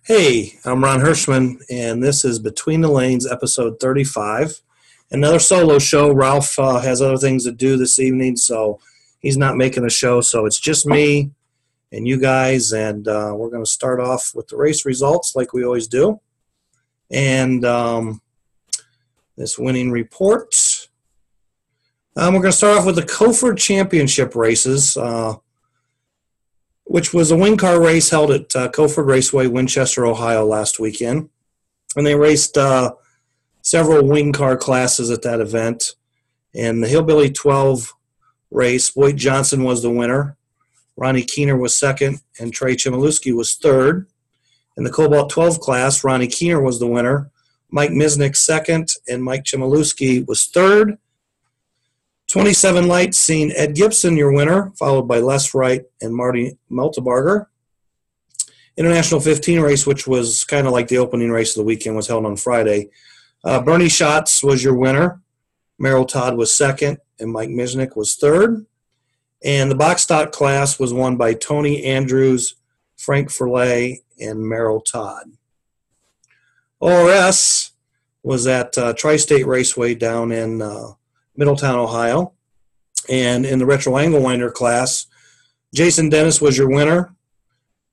Hey, I'm Ron Hirschman, and this is Between the Lanes, episode 35. Another solo show. Ralph has other things to do this evening, so he's not making a show. So it's just me and you guys, and we're going to start off with the race results like we always do. And this winning report. We're going to start off with the Cofer Championship races, which was a wing car race held at Cofer Raceway, Winchester, Ohio last weekend. And they raced several wing car classes at that event. And the Hillbilly 12 race, Boyd Johnson was the winner. Ronnie Keener was second, and Trey Chmielewski was third. In the Cobalt 12 class, Ronnie Keener was the winner. Mike Misnick second, and Mike Chmielewski was third. 27 Lights seen Ed Gibson, your winner, followed by Les Wright and Marty Meltebarger. International 15 race, which was kind of like the opening race of the weekend, was held on Friday. Bernie Schatz was your winner. Merrill Todd was second, and Mike Misnick was third. And the box stock class was won by Tony Andrews, Frank Ferlay, and Merrill Todd. ORS was at Tri-State Raceway down in Middletown, Ohio. And in the retro angle winder class, Jason Dennis was your winner.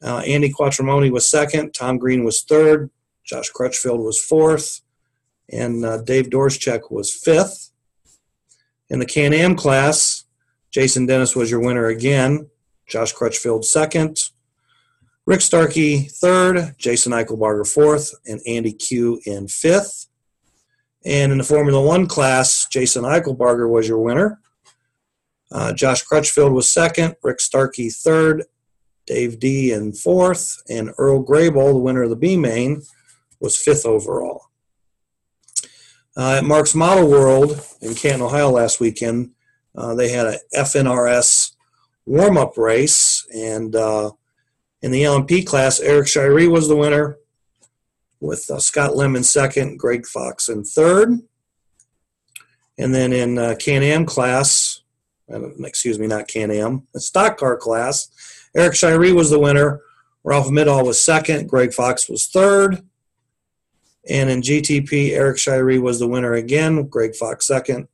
Andy Quattromoni was second. Tom Green was third. Josh Crutchfield was fourth. And Dave Dorschek was fifth. In the Can-Am class, Jason Dennis was your winner again. Josh Crutchfield second. Rick Starkey third. Jason Eichelbarger fourth. And Andy Q in fifth. And in the Formula One class, Jason Eichelbarger was your winner. Josh Crutchfield was second, Rick Starkey third, Dave D in fourth, and Earl Grable, the winner of the B-Main, was fifth overall. At Mark's Model World in Canton, Ohio last weekend, they had a FNRS warm-up race, and in the LMP class, Eric Shirey was the winner, with Scott Lemon second, Greg Fox in third. And then in Can-Am class, not Can-Am, the stock car class, Eric Shirey was the winner. Ralph Middahl was second. Greg Fox was third. And in GTP, Eric Shirey was the winner again. Greg Fox second.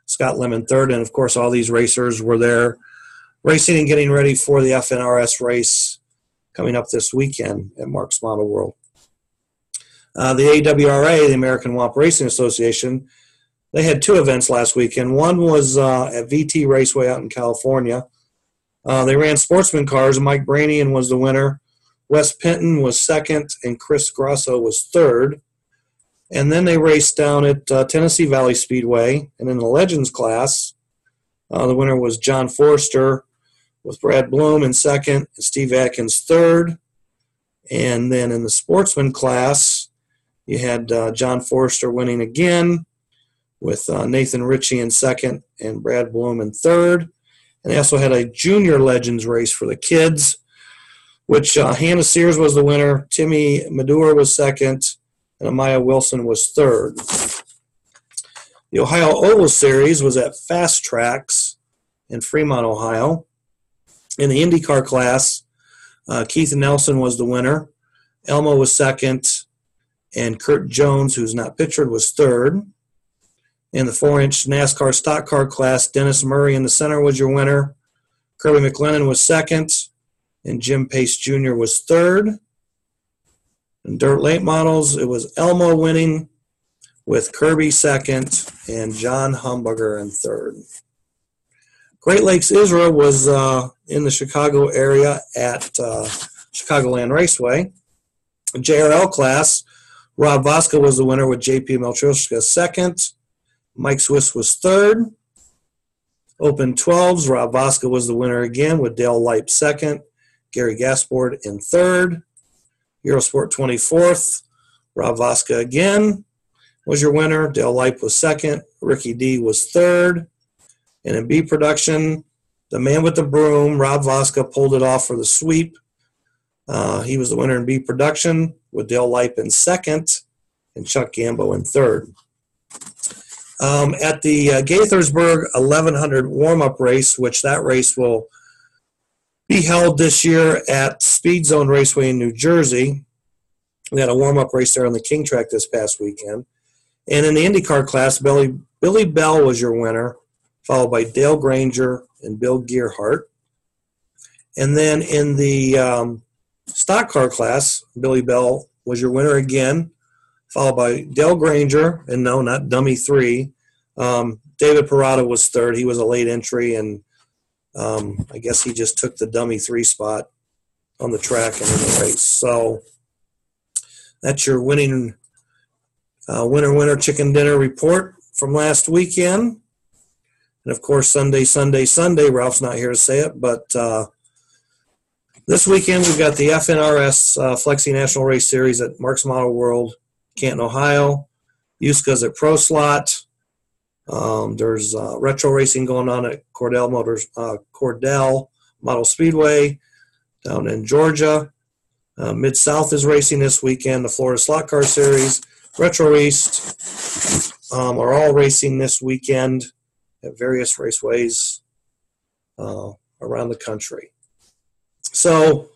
Scott Lemon third. And, of course, all these racers were there racing and getting ready for the FNRS race coming up this weekend at Mark's Model World. The AWRA, the American Wamp Racing Association, they had two events last weekend. One was at VT Raceway out in California. They ran sportsman cars. Mike Branian was the winner. Wes Penton was second, and Chris Grosso was third. And then they raced down at Tennessee Valley Speedway. And in the Legends class, the winner was John Forster with Brad Bloom in second, and Steve Atkins third. And then in the sportsman class, you had John Forster winning again with Nathan Ritchie in second and Brad Bloom in third. And they also had a junior legends race for the kids, which Hannah Sears was the winner, Timmy Madura was second, and Amaya Wilson was third. The Ohio Oval Series was at Fast Tracks in Fremont, Ohio. In the IndyCar class, Keith Nelson was the winner. Elmo was second. And Kurt Jones, who's not pictured, was third. In the 4-inch NASCAR stock car class, Dennis Murray in the center was your winner. Kirby McLennan was second. And Jim Pace Jr. was third. In dirt late models, it was Elmo winning with Kirby second and John Humberger in third. Great Lakes ISRA was in the Chicago area at Chicagoland Raceway. In JRL class, Rob Vasca was the winner with J.P. Melchuska second. Mike Swiss was third. Open 12s, Rob Vasca was the winner again with Dale Leip second. Gary Gaspard in third. Eurosport 24th, Rob Vasca again was your winner. Dale Leip was second. Ricky D was third. And in B production, the man with the broom, Rob Vasca, pulled it off for the sweep. He was the winner in B production with Dale Leip in second and Chuck Gambo in third. At the Gaithersburg 1100 warm-up race, which that race will be held this year at Speed Zone Raceway in New Jersey, We had a warm-up race there on the King track this past weekend. And in the IndyCar class, Billy Bell was your winner, followed by Dale Granger and Bill Gearhart. And then in the stock car class, Billy Bell was your winner again, followed by Dale Granger, and no, not Dummy 3. David Parada was third. He was a late entry, and I guess he just took the Dummy 3 spot on the track and in the race. So that's your winner chicken dinner report from last weekend. And, of course, Sunday. Ralph's not here to say it, but this weekend we've got the FNRS Flexi National Race Series at Mark's Model World, Canton, Ohio. USCA's at Pro Slot. There's retro racing going on at Cordell Model Speedway down in Georgia. Mid-South is racing this weekend. The Florida Slot Car Series, Retro East are all racing this weekend at various raceways around the country. So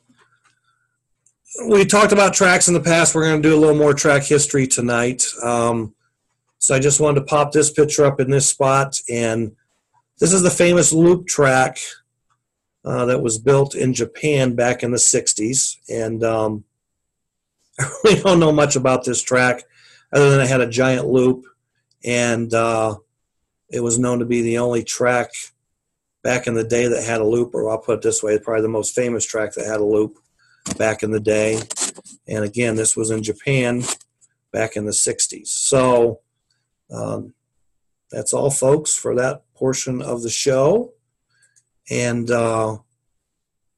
we talked about tracks in the past. We're going to do a little more track history tonight. So I just wanted to pop this picture up in this spot. And this is the famous loop track that was built in Japan back in the 60s. And I really don't know much about this track other than it had a giant loop. And it was known to be the only track back in the day that had a loop, or I'll put it this way, probably the most famous track that had a loop back in the day. And again, this was in Japan back in the 60s. So that's all, folks, for that portion of the show. And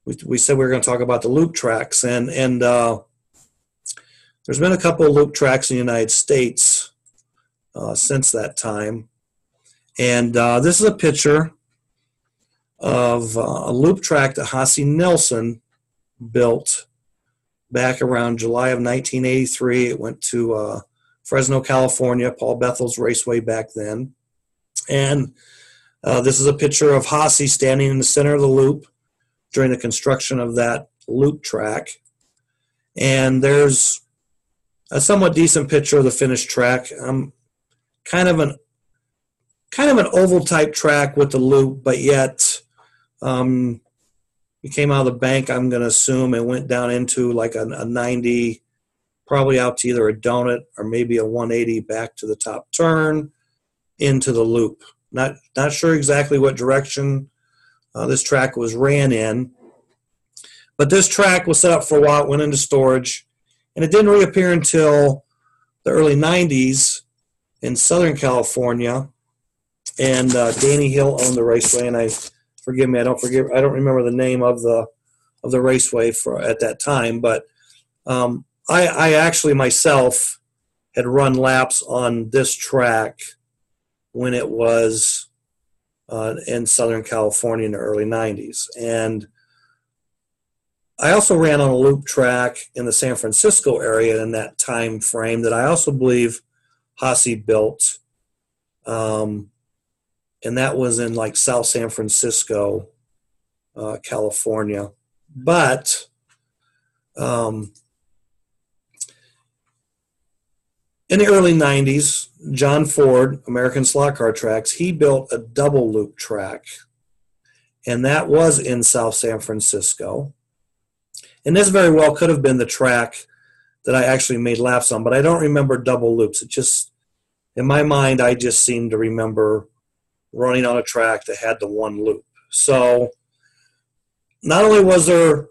we said we were going to talk about the loop tracks. And there's been a couple of loop tracks in the United States since that time. And this is a picture of a loop track that Hasse Nelson built back around July of 1983. It went to Fresno, California, Paul Bethel's Raceway back then. And this is a picture of Hasse standing in the center of the loop during the construction of that loop track. And there's a somewhat decent picture of the finished track. Kind of an oval type track with the loop, but yet we came out of the bank, I'm going to assume, and went down into like a 90, probably out to either a donut or maybe a 180 back to the top turn into the loop. Not sure exactly what direction this track was ran in, but this track was set up for a while. It went into storage, and it didn't reappear until the early 90s in Southern California. And Danny Hill owned the raceway, and forgive me, I don't remember the name of the raceway at that time, but I actually myself had run laps on this track when it was in Southern California in the early 90s. And I also ran on a loop track in the San Francisco area in that time frame that I also believe Hasse built. And that was in like South San Francisco, California. But in the early 90s, John Ford, American Slot Car Tracks, he built a double loop track. And that was in South San Francisco. And this very well could have been the track that I actually made laps on, but I don't remember double loops. It just, in my mind, I just seem to remember running on a track that had the one loop. So not only was there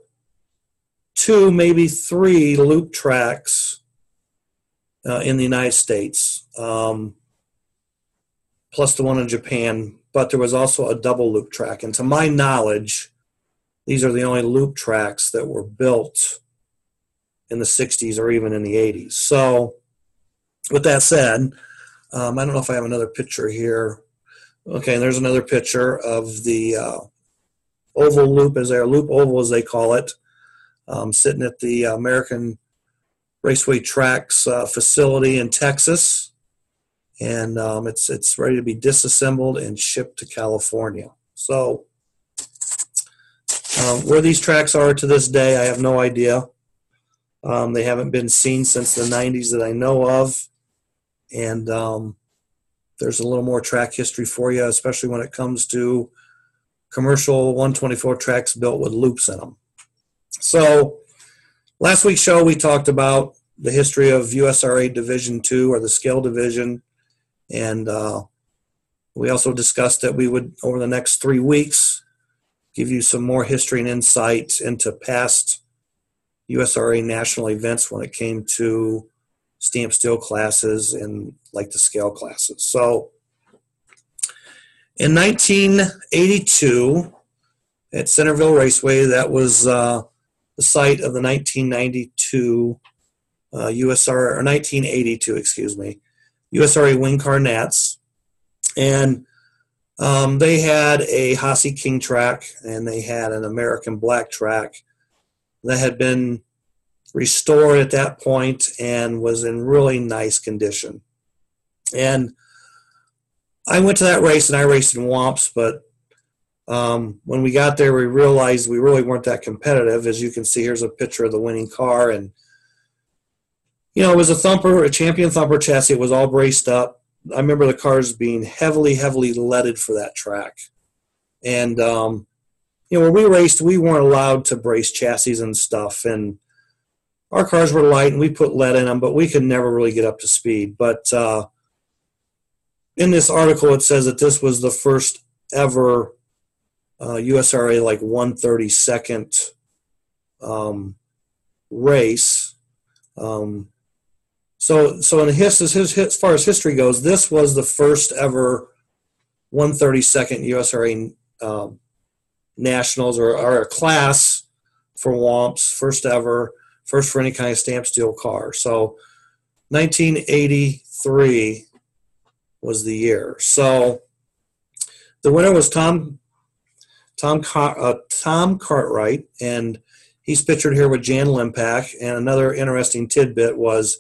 2, maybe 3 loop tracks in the United States, plus the one in Japan, but there was also a double loop track. And to my knowledge, these are the only loop tracks that were built in the 60s or even in the 80s. So with that said, I don't know if I have another picture here. Okay, there's another picture of the oval loop, loop oval as they call it, sitting at the American Raceway Tracks facility in Texas, and it's ready to be disassembled and shipped to California. So where these tracks are to this day, I have no idea. They haven't been seen since the 90s that I know of. And there's a little more track history for you, especially when it comes to commercial 124 tracks built with loops in them. So last week's show, we talked about the history of USRA Division II, or the scale division. And we also discussed that we would, over the next 3 weeks, give you some more history and insight into past USRA national events when it came to stamp steel classes and like the scale classes. So in 1982 at Centerville Raceway, that was the site of the 1992 USRA, or 1982, excuse me, USRA Wing Car Nats. And they had a Haase King track, and they had an American Black track that had been restored at that point and was in really nice condition. And I went to that race, and I raced in Wamps, but when we got there, we realized we really weren't that competitive. As you can see, here's a picture of the winning car, and you know, it was a thumper, a champion thumper chassis. It was all braced up. I remember the cars being heavily leaded for that track. And, you know, when we raced, we weren't allowed to brace chassis and stuff. And our cars were light, and we put lead in them, but we could never really get up to speed. But in this article, it says that this was the first ever USRA, like 132nd race. So as far as history goes, this was the first ever 132nd USRA nationals, or a class for Wamps, first ever, first for any kind of stamp steel car. So 1983 was the year. So the winner was Tom Cartwright, and he's pictured here with Jan Limpak. And another interesting tidbit was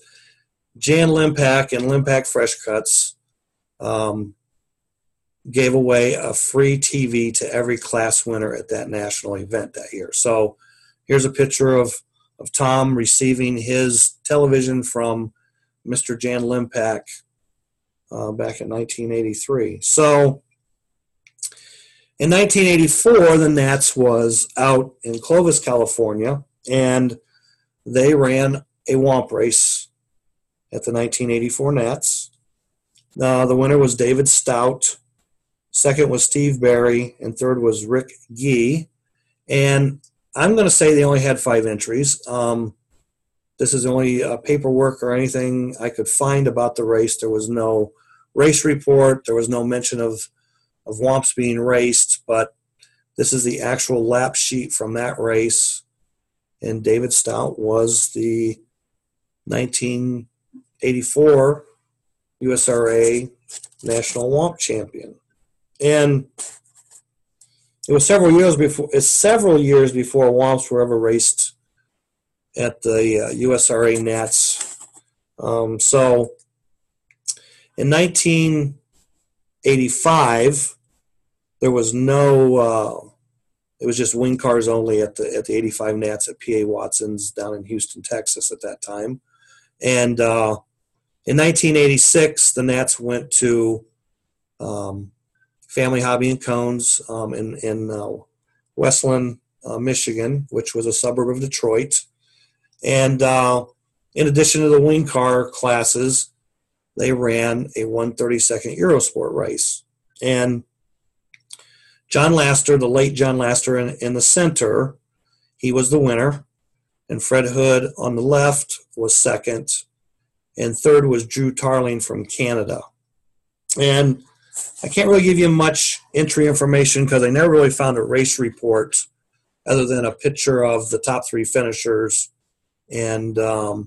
Jan Limpak and Limpak Fresh Cuts gave away a free TV to every class winner at that national event that year. So here's a picture of Tom receiving his television from Mr. Jan Limpak back in 1983. So in 1984, the Nats was out in Clovis, California, and they ran a Wamp race at the 1984 Nats. The winner was David Stout. Second was Steve Barry, and third was Rick Gee. And I'm going to say they only had 5 entries. This is the only paperwork or anything I could find about the race. There was no race report. There was no mention of Wamps being raced, but this is the actual lap sheet from that race. And David Stout was the 1984 USRA National Wamp Champion. And it was several years before Wamps were ever raced at the USRA Nats. So in 1985, there was no. It was just wing cars only at the 85 Nats at PA Watson's down in Houston, Texas at that time. And in 1986, the Nats went to Family Hobby and Cones in Westland, Michigan, which was a suburb of Detroit. And in addition to the wing car classes, they ran a 132nd Eurosport race. And John Laster, the late John Laster in the center, he was the winner. And Fred Hood on the left was second. And third was Drew Tarling from Canada. And I can't really give you much entry information because I never really found a race report other than a picture of the top 3 finishers and a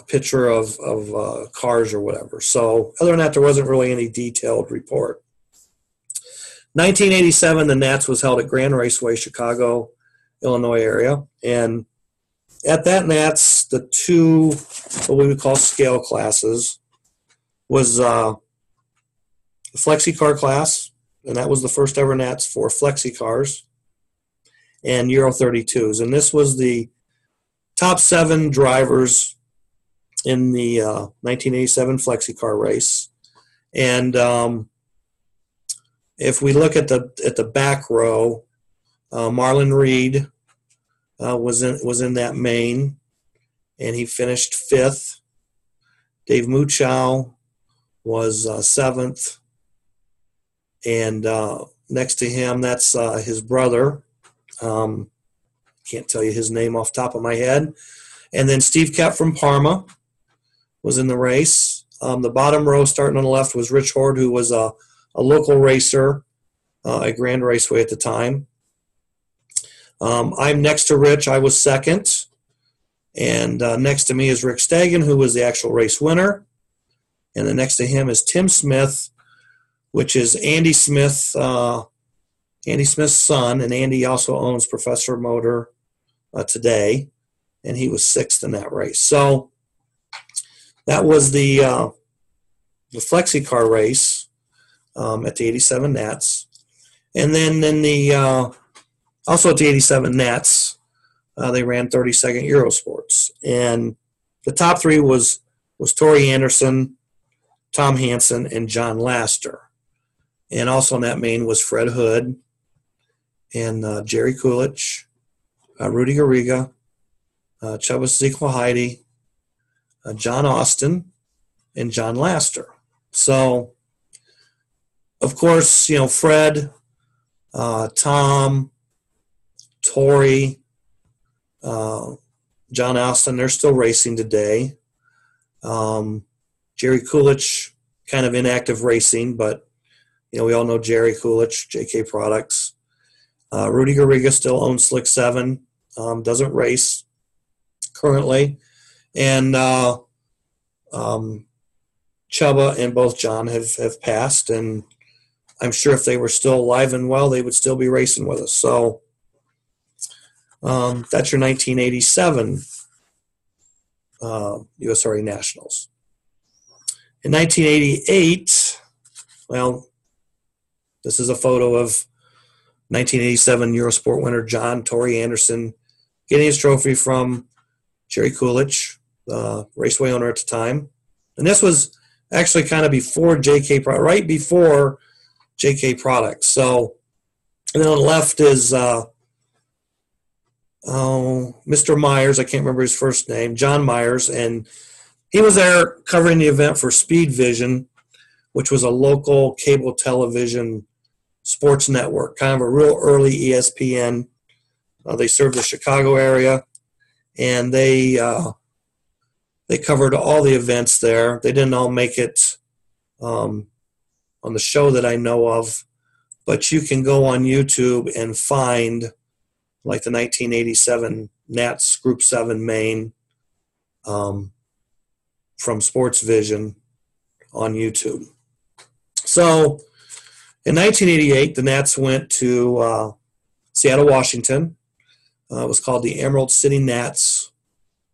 picture of cars or whatever. So other than that, there wasn't really any detailed report. 1987, the Nats was held at Grand Raceway, Chicago, Illinois area. And at that Nats, the 2, what we would call scale classes, was the flexi car class, and that was the first ever Nats for flexi cars, and Euro 32s. And this was the top 7 drivers in the 1987 Flexi car race. And if we look at the back row, Marlon Reed was in that main, and he finished 5th. Dave Muchow was 7th, and next to him, that's his brother. Can't tell you his name off the top of my head. And then Steve Kep from Parma was in the race. The bottom row, starting on the left, was Rich Horde, who was a local racer at Grand Raceway at the time. I'm next to Rich. I was 2nd. And next to me is Rick Stagan, who was the actual race winner. And then next to him is Tim Smith, which is Andy Smith's son. And Andy also owns Professor Motor today. And he was 6th in that race. So that was the Flexi car race at the 87 Nats. And then in the also at the 87 Nats, they ran 32nd Eurosports. And the top 3 was Tori Anderson, Tom Hansen, and John Laster. And also in that main was Fred Hood and Jerry Coolidge, Rudy Garriga, Chubba Ezekiel Heidi, John Austin, and John Laster. So, of course, Fred, Tom, Tori, John Austin, they're still racing today. Jerry Coolidge, kind of inactive racing, but we all know Jerry Coolidge, JK Products. Rudy Garriga still owns Slick 7, doesn't race currently. And Chubba and both John have passed, and I'm sure if they were still alive and well, they would still be racing with us. So that's your 1987 USRA Nationals. In 1988, well, this is a photo of 1987 Eurosport winner John Tori Anderson getting his trophy from Jerry Coolidge, the raceway owner at the time. And this was actually kind of before JK, right before JK Products. So, and then on the left is Mr. Myers. I can't remember his first name, John Myers, and he was there covering the event for Speed Vision, which was a local cable television sports network, kind of a real early ESPN. They served the Chicago area, and they covered all the events there. They didn't all make it on the show that I know of, but you can go on YouTube and find like the 1987 Nats Group 7 main from Sports Vision on YouTube. So in 1988, the Nats went to Seattle, Washington. It was called the Emerald City Nats.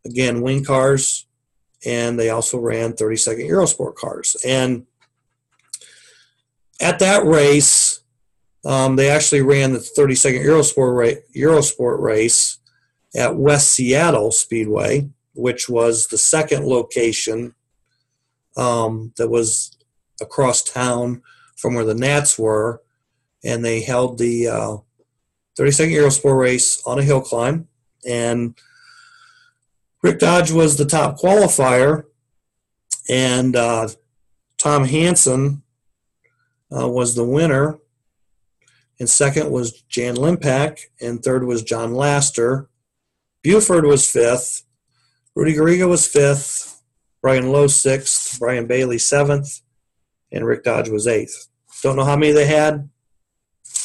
Again, wing cars, and they also ran 32nd Eurosport cars. And at that race, they actually ran the 32nd Eurosport race at West Seattle Speedway, which was the second location that was across town from where the Nats were. And they held the 32nd Eurosport race on a hill climb. And Rick Dodge was the top qualifier, and Tom Hansen was the winner, and second was Jan Limpak, and third was John Laster. Buford was 5th, Rudy Garriga was 5th, Brian Lowe 6th, Brian Bailey 7th, and Rick Dodge was 8th. Don't know how many they had,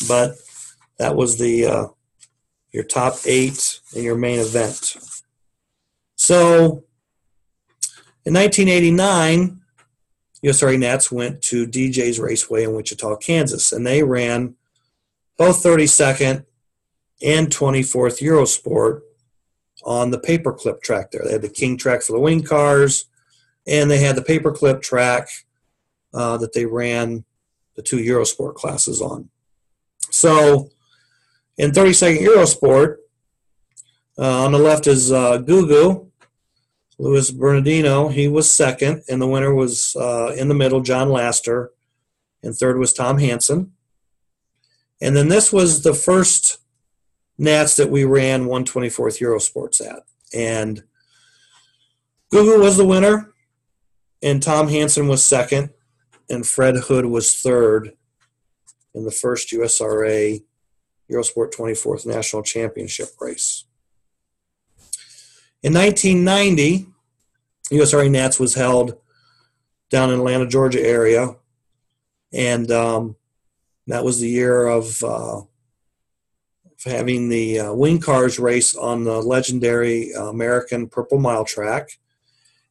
but that was the your top 8 in your main event. So in 1989, USRA Nats went to DJ's Raceway in Wichita, Kansas, and they ran both 32nd and 24th Eurosport on the paperclip track there. They had the King track for the wing cars, and they had the paperclip track that they ran the 2 Eurosport classes on. So in 32nd Eurosport, On the left is Gugu, Luis Bernardino. He was second, and the winner was in the middle, John Laster, and third was Tom Hansen. And then this was the first Nats that we ran 124th Eurosports at. And Gugu was the winner, and Tom Hansen was second, and Fred Hood was third in the first USRA Eurosport 24th National Championship race. In 1990, USRA Nats was held down in Atlanta, Georgia area, and that was the year of having the wing cars race on the legendary American Purple Mile track.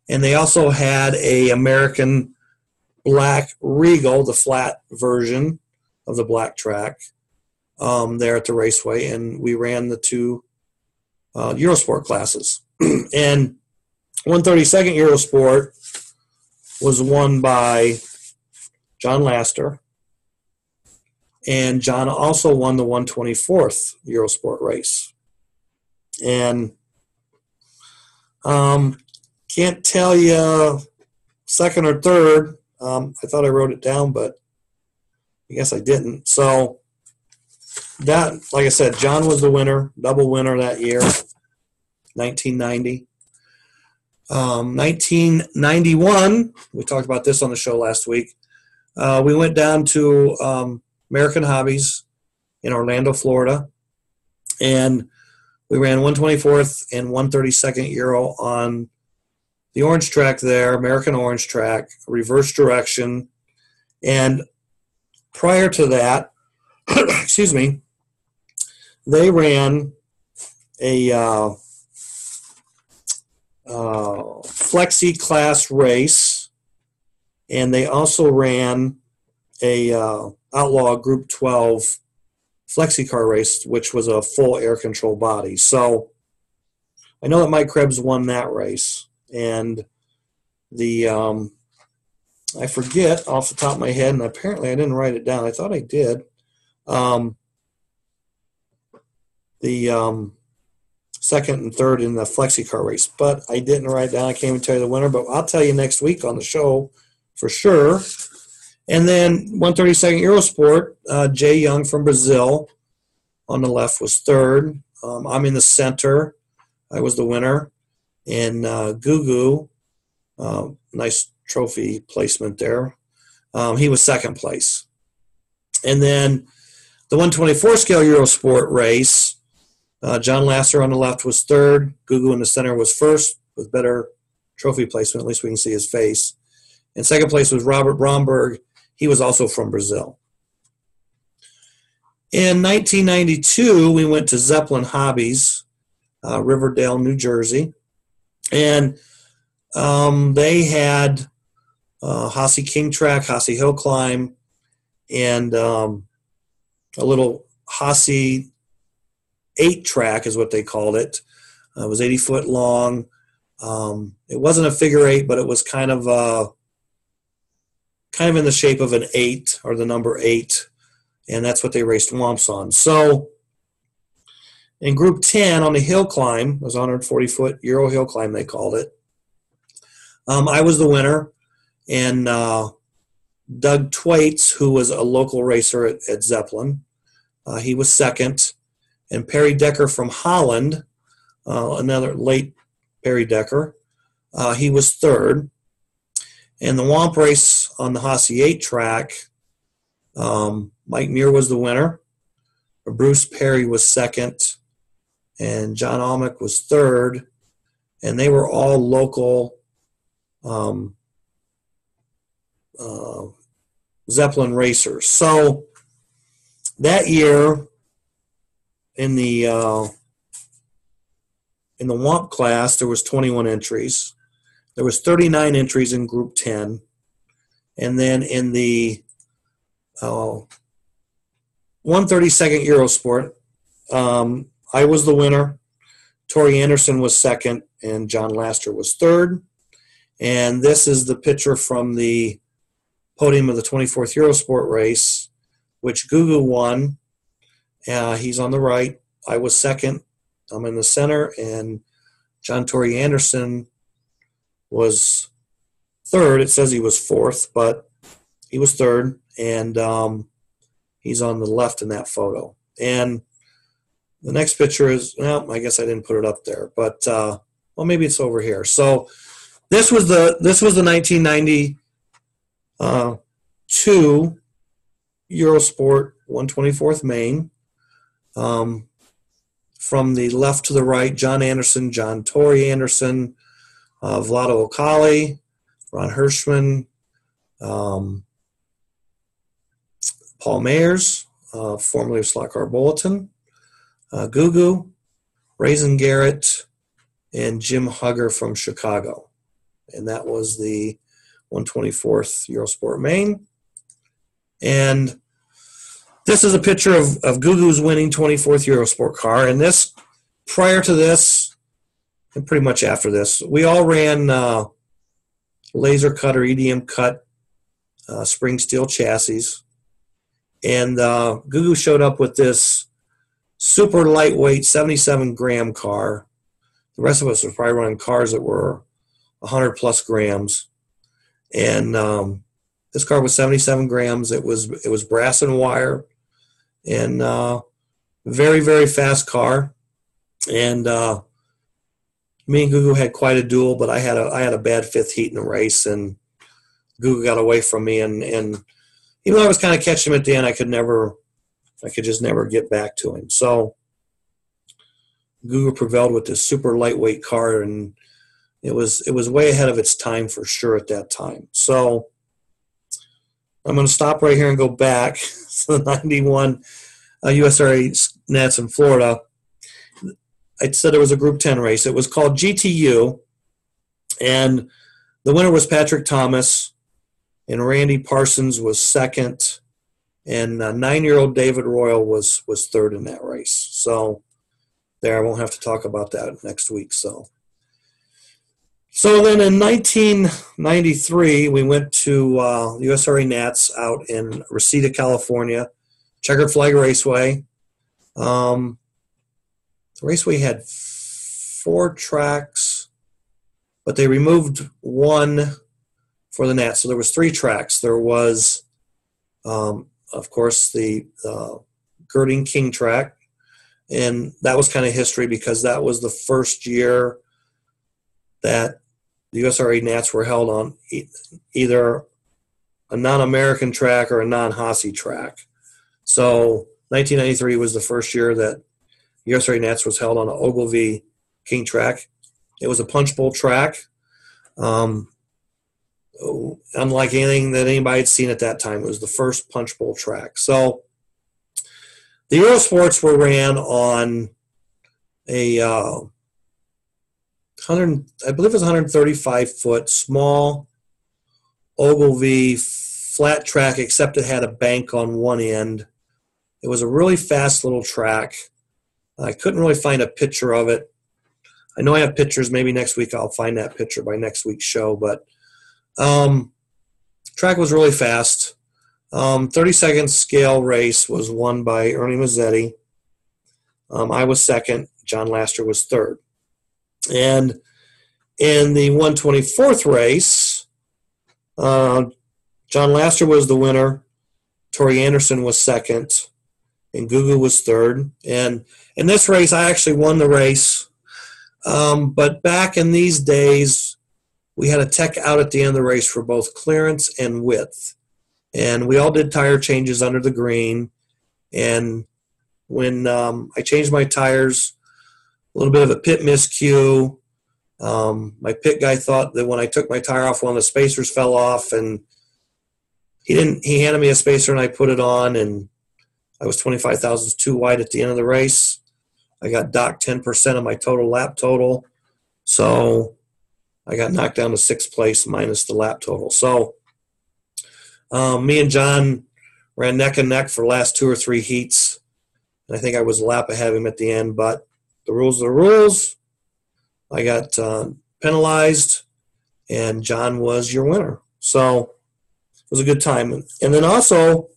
And they also had a American Black Regal, the flat version of the black track, there at the raceway. And we ran the two Eurosport classes. And 132nd Eurosport was won by John Laster. And John also won the 124th Eurosport race. And can't tell you second or third. I thought I wrote it down, but I guess I didn't. So that, like I said, John was the winner, double winner that year, 1990. 1991, we talked about this on the show last week. We went down to American Hobbies in Orlando, Florida, and we ran 124th and 132nd Euro on the orange track there, American Orange track, reverse direction. And prior to that, excuse me, they ran a flexi class race, and they also ran a Outlaw Group 12 flexi car race, which was a full air control body. So I know that Mike Krebs won that race, and the I forget off the top of my head, and apparently I didn't write it down. I thought I did. The second and third in the flexi car race, but I didn't write it down. I can't even tell you the winner, but I'll tell you next week on the show for sure. And then 132nd Eurosport, Jay Young from Brazil on the left was third. I'm in the center. I was the winner. And Gugu, nice trophy placement there. He was second place. And then the 124 scale Eurosport race, John Lasser on the left was third. Gugu in the center was first with better trophy placement. At least we can see his face. And second place was Robert Bromberg. He was also from Brazil. In 1992, we went to Zeppelin Hobbies, Riverdale, New Jersey. And they had Hossey King Track, Hossey Hill Climb, and a little Hossey 8 track is what they called it. It was 80 foot long. It wasn't a figure 8, but it was kind of in the shape of an 8 or the number 8, and that's what they raced Womps on. So in Group 10 on the hill climb, it was 140 foot Euro hill climb they called it. I was the winner, and Doug Twaits, who was a local racer at Zeppelin, he was second, and Perry Decker from Holland, another late Perry Decker, he was third. And the Womp race on the Hossey 8 track, Mike Muir was the winner. Bruce Perry was second, and John Almec was third, and they were all local Zeppelin racers. So that year in the Womp class, there was 21 entries. There was 39 entries in Group 10. And then in the 132nd Eurosport, I was the winner. Tori Anderson was second, and John Laster was third. And this is the picture from the podium of the 24th Eurosport race, which Gugu won. He's on the right. I was second, I'm in the center, and John Torrey Anderson was third. It says he was fourth, but he was third, and he's on the left in that photo. And the next picture is, well, I guess I didn't put it up there, but well, maybe it's over here. So this was the 1992 Eurosport 124th main. From the left to the right, John Anderson, John Torrey Anderson, Vlado Okali, Ron Hirschman, Paul Mayers, formerly of Slot Car Bulletin, Gugu, Raisin Garrett, and Jim Hugger from Chicago. And that was the 124th Eurosport main. And this is a picture of Gugu's winning 24th Eurosport car. And this, prior to this, and pretty much after this, we all ran laser cut or EDM cut spring steel chassis. And Gugu showed up with this super lightweight 77-gram car. The rest of us were probably running cars that were 100 plus grams. And this car was 77 grams. It was brass and wire. And very, very fast car. And me and Gugu had quite a duel, but I had a bad fifth heat in the race, and Gugu got away from me. And even though I was kind of catching him at the end, I could just never get back to him. So Gugu prevailed with this super lightweight car, and it was way ahead of its time for sure at that time. So I'm going to stop right here and go back to the 91 USRA Nats in Florida. I said it was a Group 10 race. It was called GTU, and the winner was Patrick Thomas, and Randy Parsons was second, and 9-year-old David Royal was third in that race. So there, I won't have to talk about that next week. So then in 1993, we went to USRA Nats out in Reseda, California, Checkered Flag Raceway. The raceway had 4 tracks, but they removed one for the Nats. So there was 3 tracks. There was, of course, the Girding King track, and that was kind of history because that was the first year that the USRA Nats were held on either a non-American track or a non-Hossey track. So 1993 was the first year that USRA Nats was held on an Ogilvy King track. It was a punch bowl track, unlike anything that anybody had seen at that time. It was the first punch bowl track. So the Eurosports were ran on a 135-foot small Ogilvy flat track, except it had a bank on one end. It was a really fast little track. I couldn't really find a picture of it. I know I have pictures. Maybe next week I'll find that picture by next week's show. But track was really fast. 30-second scale race was won by Ernie Mazzetti. I was second. John Laster was third. And in the 124th race, John Laster was the winner. Torrey Anderson was second. And Gugu was third. And in this race, I actually won the race. But back in these days, we had a tech out at the end of the race for both clearance and width. And we all did tire changes under the green. And when I changed my tires, a little bit of a pit miscue. My pit guy thought that when I took my tire off, one of the spacers fell off, and he handed me a spacer and I put it on, and I was 25 thousandths too wide at the end of the race. I got docked 10% of my total lap total. So I got knocked down to 6th place minus the lap total. So me and John ran neck and neck for the last 2 or 3 heats. And I think I was a lap ahead of him at the end, but the rules are the rules. I got penalized, and John was your winner. So it was a good time. And then also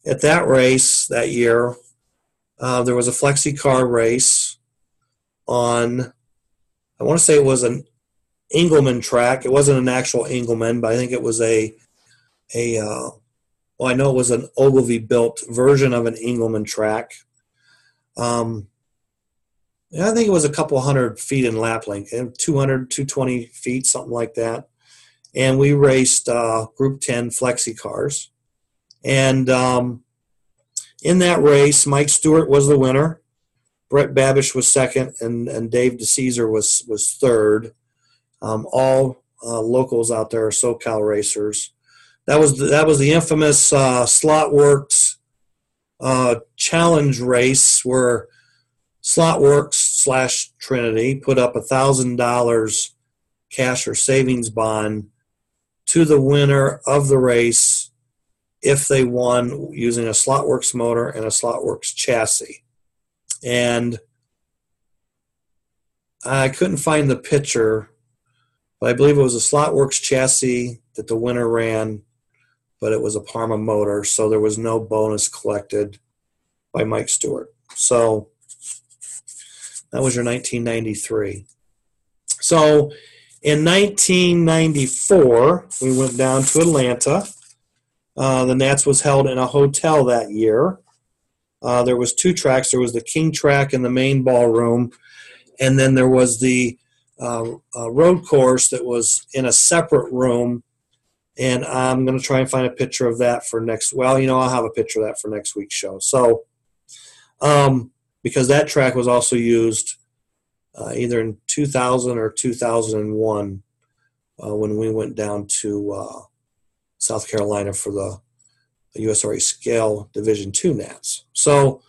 at that race that year, There was a flexi car race on, I want to say it was an Engelman track. It wasn't an actual Engelman, but I think it was well, I know it was an Ogilvy built version of an Engelman track. I think it was a couple hundred feet in lap length, 200, 220 feet, something like that. And we raced Group 10 flexi cars. And in that race, Mike Stewart was the winner. Brett Babish was second, and Dave DeCesar was third. All locals out there are SoCal racers. That was the infamous Slotworks challenge race where Slotworks / Trinity put up $1,000 cash or savings bond to the winner of the race if they won using a Slotworks motor and a Slotworks chassis. And I couldn't find the picture, but I believe it was a Slotworks chassis that the winner ran, but it was a Parma motor, so there was no bonus collected by Mike Stewart. So that was your 1993. So in 1994, we went down to Atlanta. The Nats was held in a hotel that year. There was two tracks. There was the King track in the main ballroom, and then there was the road course that was in a separate room. And I'm going to try and find a picture of that for next. Well, I'll have a picture of that for next week's show. So, because that track was also used either in 2000 or 2001 when we went down to South Carolina for the USRA Scale Division II Nats. So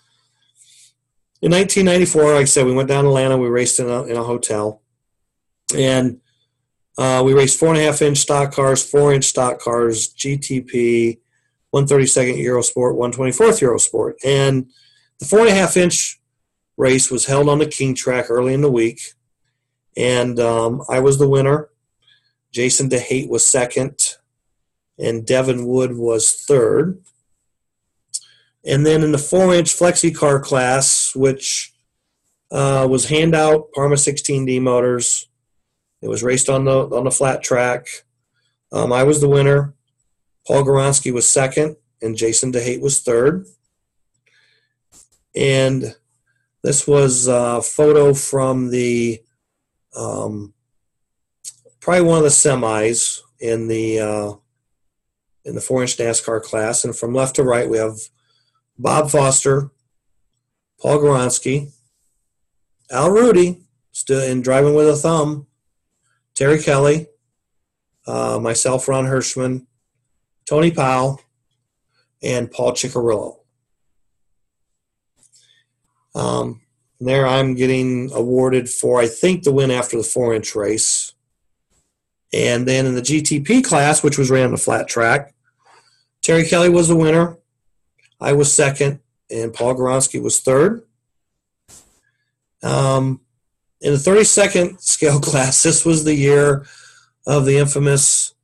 in 1994, like I said, we went down to Atlanta. We raced in a hotel. And we raced 4.5-inch stock cars, 4-inch stock cars, GTP, 132nd Eurosport, 124th Eurosport. And the 4.5-inch race was held on the King track early in the week. And I was the winner. Jason DeHate was second. And Devin Wood was third. And then in the 4-inch flexi car class, which was handout Parma 16D motors, it was raced on the flat track. I was the winner. Paul Goronsky was second, and Jason DeHate was third. And this was a photo from the probably one of the semis in the 4-inch NASCAR class. And from left to right, we have Bob Foster, Paul Goronsky, Al Rudy, still in driving with a thumb, Terry Kelly, myself, Ron Hirschman, Tony Powell, and Paul Ciccarillo. There I'm getting awarded for, I think, the win after the 4-inch race. And then in the GTP class, which was ran on the flat track, Terry Kelly was the winner. I was second, and Paul Goronsky was third. In the 32nd scale class, this was the year of the infamous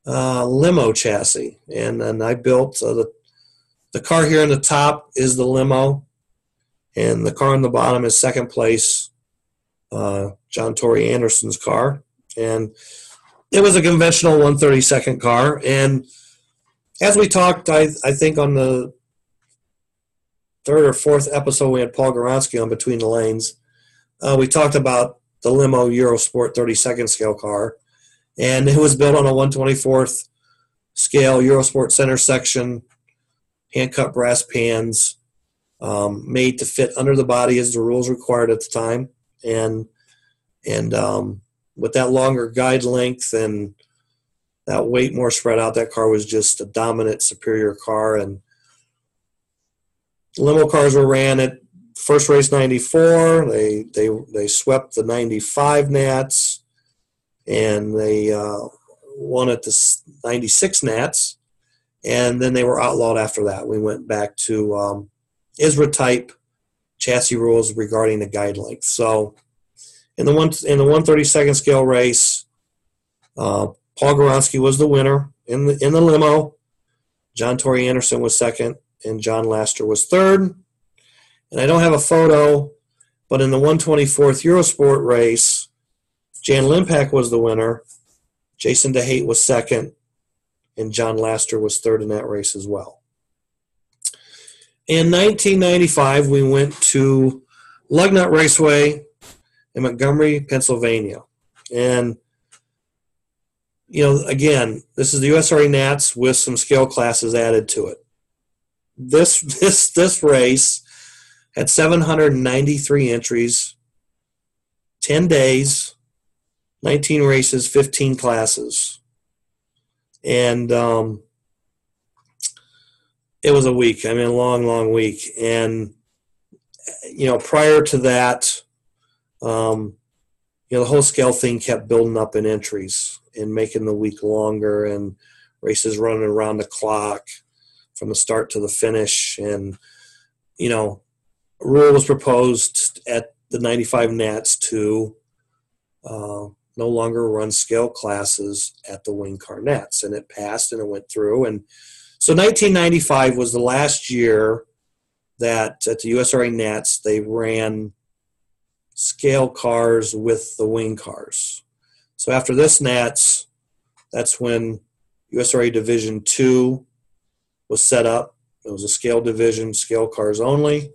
limo chassis. And I built the car here in the top is the limo, and the car on the bottom is second place, John Torrey Anderson's car. And it was a conventional 132nd car. And as we talked, I think on the third or fourth episode, we had Paul Goronsky on Between the Lanes. We talked about the limo Eurosport 32nd scale car, and it was built on a 124th scale Eurosport center section, hand-cut brass pans, made to fit under the body as the rules required at the time. And with that longer guide length and that weight more spread out, that car was just a dominant, superior car. And limo cars were ran at first race 94. They swept the 95 Nats, and they won at the 96 Nats, and then they were outlawed after that. We went back to ISRA type chassis rules regarding the guide length. So in the 132nd scale race, Paul Goronsky was the winner in the limo. John Torrey Anderson was second, and John Laster was third. And I don't have a photo, but in the 124th Eurosport race, Jan Limpak was the winner, Jason DeHate was second, and John Laster was third in that race as well. In 1995, we went to Lug Nut Raceway in Montgomery, Pennsylvania. And, again, this is the USRA Nats with some scale classes added to it. This race had 793 entries, 10 days, 19 races, 15 classes. And it was a week. A long, long week. And, prior to that, the whole scale thing kept building up in entries and making the week longer, and races running around the clock from the start to the finish. And, a rule was proposed at the 95 Nats to no longer run scale classes at the wing car Nats. And it passed and it went through. And so 1995 was the last year that at the USRA Nats they ran scale cars with the wing cars. So after this Nats, that's when USRA Division 2 was set up. It was a scale division, scale cars only.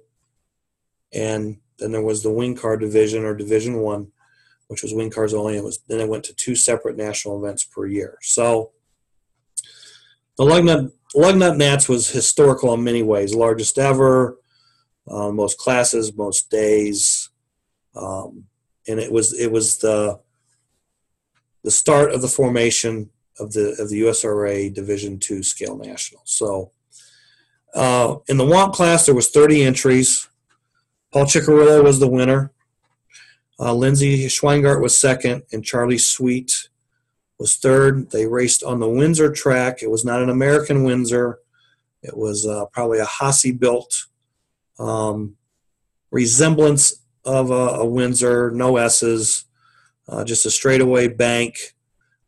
And then there was the wing car division, or Division 1, which was wing cars only. Then it went to 2 separate national events per year. So the Lug Nut Nats was historical in many ways. Largest ever, most classes, most days. And it was the start of the formation of the USRA Division 2 Scale National. So in the WOMP class, there was 30 entries. Paul Ciccarello was the winner. Lindsay Schweingart was second, and Charlie Sweet was third. They raced on the Windsor track. It was not an American Windsor. It was probably a Hasse-built resemblance of a Windsor, no S's, just a straightaway bank,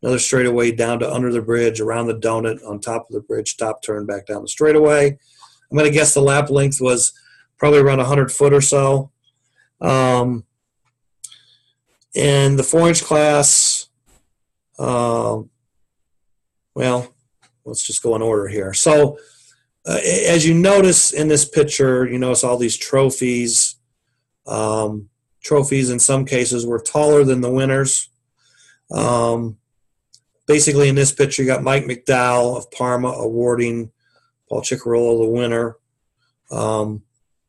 another straightaway down to under the bridge, around the donut, on top of the bridge, top turn, back down the straightaway. I'm going to guess the lap length was probably around 100 foot or so. In the 4-inch class, well, let's just go in order here. So as you notice in this picture, you notice all these trophies. Trophies in some cases were taller than the winners. Basically in this picture, you got Mike McDowell of Parma awarding Paul Ciccarello the winner.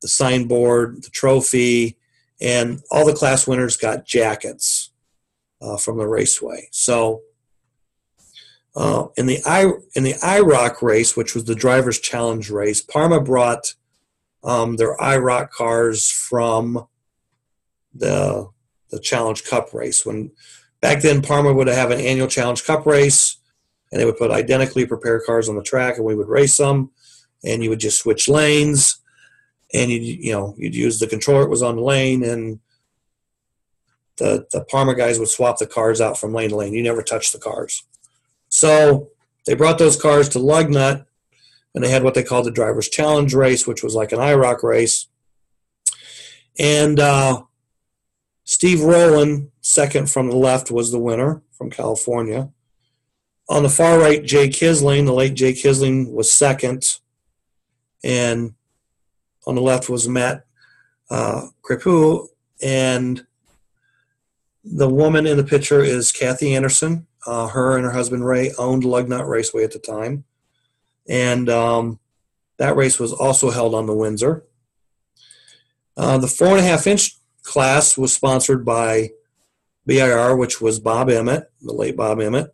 The signboard, the trophy, and all the class winners got jackets from the raceway. So in the IROC race, which was the Drivers' Challenge race, Parma brought their IROC cars from the Challenge Cup race. When back then Parma would have an annual Challenge Cup race, and they would put identically prepared cars on the track, and we would race them, and you would just switch lanes. And you'd use the controller that was on the lane, and the Parma guys would swap the cars out from lane to lane. You never touched the cars. So they brought those cars to Lug Nut, and they had what they called the Drivers' Challenge race, which was like an IROC race. And Steve Rowland, second from the left, was the winner from California. On the far right, Jay Kisling, the late Jay Kisling, was second. And on the left was Matt Crepeau, and the woman in the picture is Kathy Anderson. Her and her husband Ray owned Lug Nut Raceway at the time, and that race was also held on the Windsor. The 4.5-inch class was sponsored by BIR, which was Bob Emmett, the late Bob Emmett,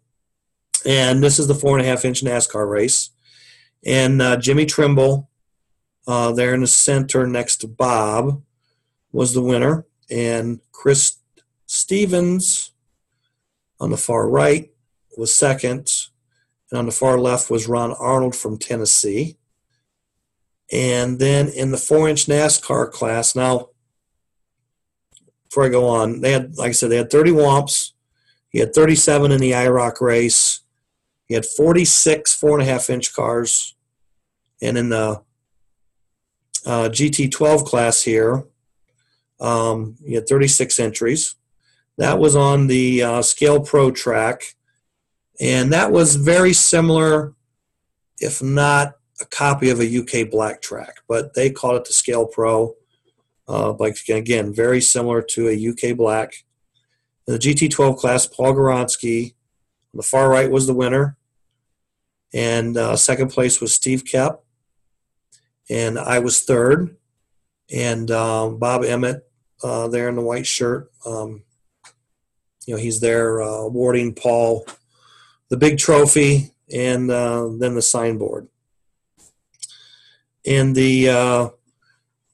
and this is the 4.5-inch NASCAR race. And Jimmy Trimble, there in the center next to Bob, was the winner. And Chris Stevens on the far right was second. And on the far left was Ron Arnold from Tennessee. And then in the 4-inch NASCAR class, now, before I go on, they had, like I said, they had 30 WOMPs. He had 37 in the IROC race. He had 46 4.5-inch cars. And in the GT12 class here. You had 36 entries. That was on the Scale Pro track, and that was very similar, if not a copy of a UK black track, but they called it the Scale Pro. Like again, very similar to a UK black. In the GT12 class, Paul Goronsky on the far right was the winner, and second place was Steve Kep, and I was third, and Bob Emmett there in the white shirt. He's there awarding Paul the big trophy and then the signboard. In the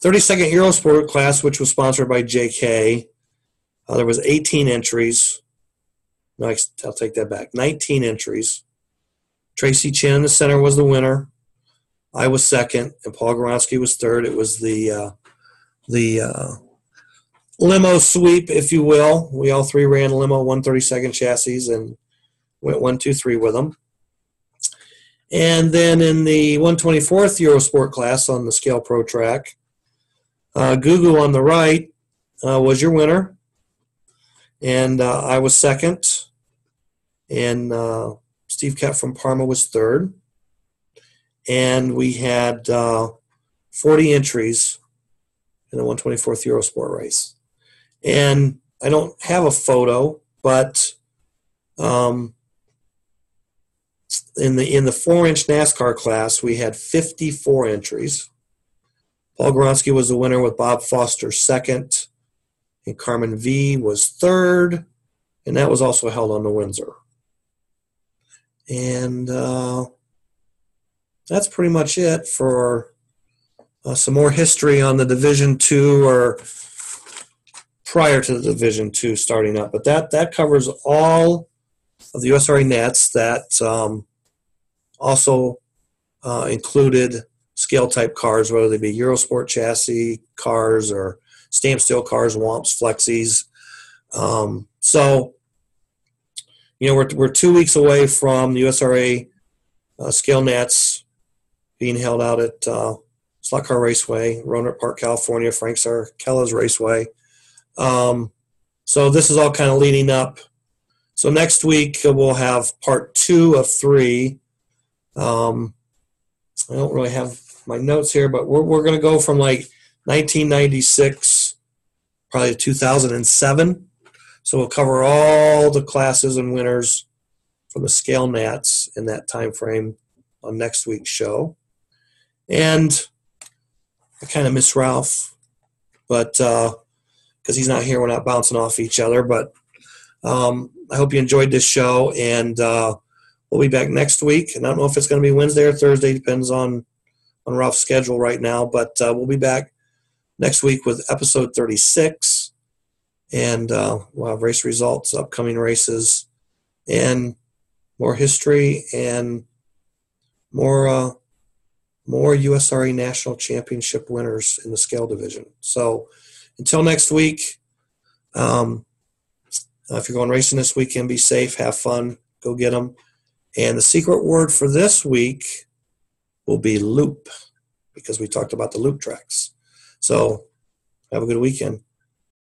32nd Eurosport class, which was sponsored by JK, there was 18 entries. No, I'll take that back. 19 entries. Tracy Chin in the center was the winner. I was second, and Paul Goronsky was third. It was the limo sweep, if you will. We all three ran limo 132nd chassis and went 1, 2, 3 with them. And then in the 124th Eurosport class on the Scale Pro track, Gugu on the right was your winner, and I was second, and Steve Kep from Parma was third, and we had 40 entries in the 124th Eurosport race. And I don't have a photo, but in the 4-inch NASCAR class, we had 54 entries. Paul Goronsky was the winner with Bob Foster second, and Carmen V was third, and that was also held on the Windsor. And that's pretty much it for some more history on the Division II, or prior to the Division II starting up. But that covers all of the USRA nets. That also included scale-type cars, whether they be Eurosport chassis cars or stamp steel cars, Womps, Flexies. So, we're 2 weeks away from the USRA scale nets being held out at Slot Car Raceway, Roanoke Park, California, Frank Sarkella's Raceway. So this is all kind of leading up. So next week we'll have part 2 of 3. I don't really have my notes here, but we're going to go from like 1996 probably to 2007. So we'll cover all the classes and winners from the scale nats in that time frame on next week's show. And I kind of miss Ralph, but because he's not here, we're not bouncing off each other. But I hope you enjoyed this show, and we'll be back next week. And I don't know if it's going to be Wednesday or Thursday, depends on Ralph's schedule right now. But we'll be back next week with episode 36, and we'll have race results, upcoming races, and more history, and more USRA National Championship winners in the scale division. So until next week, if you're going racing this weekend, be safe, have fun, go get them. And the secret word for this week will be loop, because we talked about the loop tracks. So have a good weekend.